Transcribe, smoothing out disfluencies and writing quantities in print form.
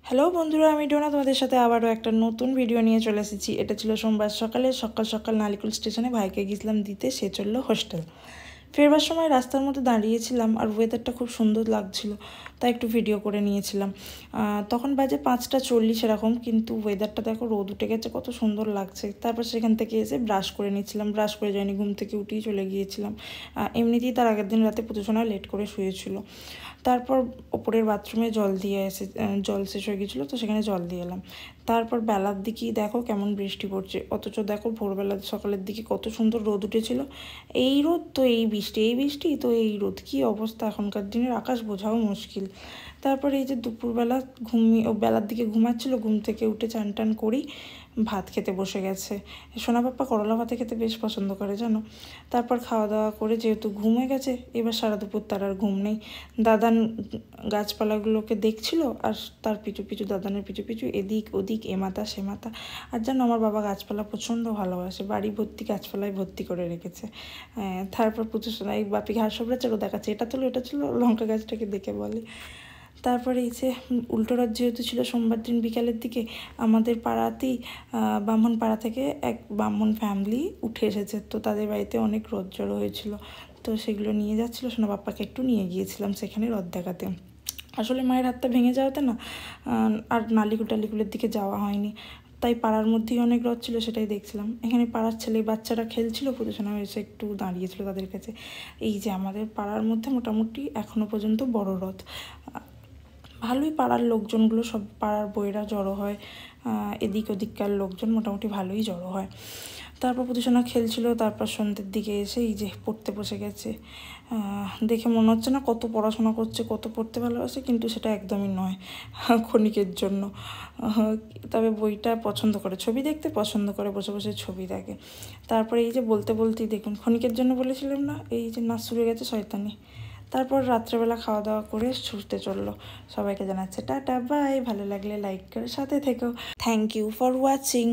Hello বন্ধুরা, আমি ডোনা তোমাদের সাথে আবারও একটা নতুন ভিডিও নিয়ে চলে এসেছি। এটা ছিল সোমবার সকালে, সকাল সকাল নালিকুল স্টেশনে ভাইকে গেছিলাম দিতে, সে চললো হোস্টেল। ফেরবার সময় রাস্তার মধ্যে দাঁড়িয়েছিলাম আর ওয়েদারটা খুব সুন্দর লাগছিল, তাই একটু ভিডিও করে নিয়েছিলাম। তখন বাজে 5:40 এরকম, কিন্তু ওয়েদারটা দেখো, রোদ উঠে গেছে, কত সুন্দর লাগছে। তারপর সেখান থেকে এসে ব্রাশ করে নিচ্ছিলাম, ব্রাশ করে যাইনি, ঘুম থেকে উঠেই চলে গিয়েছিলাম। এমনিতেই তার আগের দিন রাতে পুতুসোনা লেট করে শুয়েছিল। তারপর ওপরের বাথরুমে জল শেষ হয়ে গেছিলো, তো সেখানে জল দিয়ে এলাম। তারপর বেলার দিকেই দেখো কেমন বৃষ্টি পড়ছে, অথচ দেখো ভোরবেলা সকালের দিকে কত সুন্দর রোদ উঠেছিল। এই রোদ তো এই বৃষ্টি, এই বৃষ্টি তো এই রোদ, কী অবস্থা! এখনকার দিনের আকাশ বোঝাও মুশকিল। তারপরে এই যে দুপুরবেলা বেলার দিকে ঘুমাচ্ছিল, ঘুম থেকে উঠে চান টান করেই ভাত খেতে বসে গেছে। সোনা পাপ্পা করলা ভাতে খেতে বেশ পছন্দ করে, জানো। তারপর খাওয়া দাওয়া করে যেহেতু ঘুমে গেছে, এবার সারা দুপুর তার আর ঘুম নেই। দাদান গাছপালাগুলোকে দেখছিল, আর তার পিছু পিছু, দাদানের পিছু পিছু এদিক ওদিক, এ মাথা সে মাথা। আর জানো, আমার বাবা গাছপালা প্রচণ্ড ভালোবাসে, বাড়ি ভর্তি গাছপালায় ভর্তি করে রেখেছে। তারপর পুতুসোনা এই বাপি ঘাস সবড়াচ্ছে, ও দেখাচ্ছে এটা তুলো এটা ছিল, লঙ্কা গাছটাকে দেখে বলে। তারপরে এই যে উল্টো রথ যেহেতু ছিল সোমবার দিন বিকালের দিকে, আমাদের পাড়াতেই ব্রাহ্মণ পাড়া থেকে এক ব্রাহ্মণ ফ্যামিলি উঠে এসেছে, তো তাদের বাড়িতে অনেক রথ জড়ো হয়েছিল, তো সেগুলো নিয়ে যাচ্ছিলো। সোনা বাপ্পাকে একটু নিয়ে গিয়েছিলাম সেখানে রথ দেখাতে। আসলে মায়ের হাতটা ভেঙে যাওয়াতে না আর টালিকুলের দিকে যাওয়া হয়নি, তাই পাড়ার মধ্যেই অনেক রথ ছিল, সেটাই দেখছিলাম। এখানে পাড়ার ছেলে বাচ্চারা খেলছিল, পুতুসোনা এসে একটু দাঁড়িয়েছিল তাদের কাছে। এই যে আমাদের পাড়ার মধ্যে মোটামুটি এখনও পর্যন্ত বড় রথ, ভালোই পাড়ার লোকজনগুলো, সব পাড়ার বইয়েরা জড়ো হয়, এদিক ওদিককার লোকজন মোটামুটি ভালোই জড়ো হয়। তারপর পুতুসোনা খেলছিল, তারপর সন্ধ্যের দিকে এসে এই যে পড়তে বসে গেছে। দেখে মনে হচ্ছে না কত পড়াশোনা করছে, কত পড়তে ভালোবাসে, কিন্তু সেটা একদমই নয়, ক্ষণিকের জন্য। তবে বইটা পছন্দ করে, ছবি দেখতে পছন্দ করে, বসে বসে ছবি দেখে। তারপরে এই যে বলতে বলতেই দেখুন, ক্ষণিকের জন্য বলেছিলাম না, এই যে নাচ শুরু হয়ে গেছে শয়তানি। তারপর রাত্রেবেলা খাওয়া দাওয়া করে ছুটতে চললো। সবাইকে জানাচ্ছে টাটা বাই, ভালো লাগলে লাইক করে সাথে থেকো। Thank you for watching.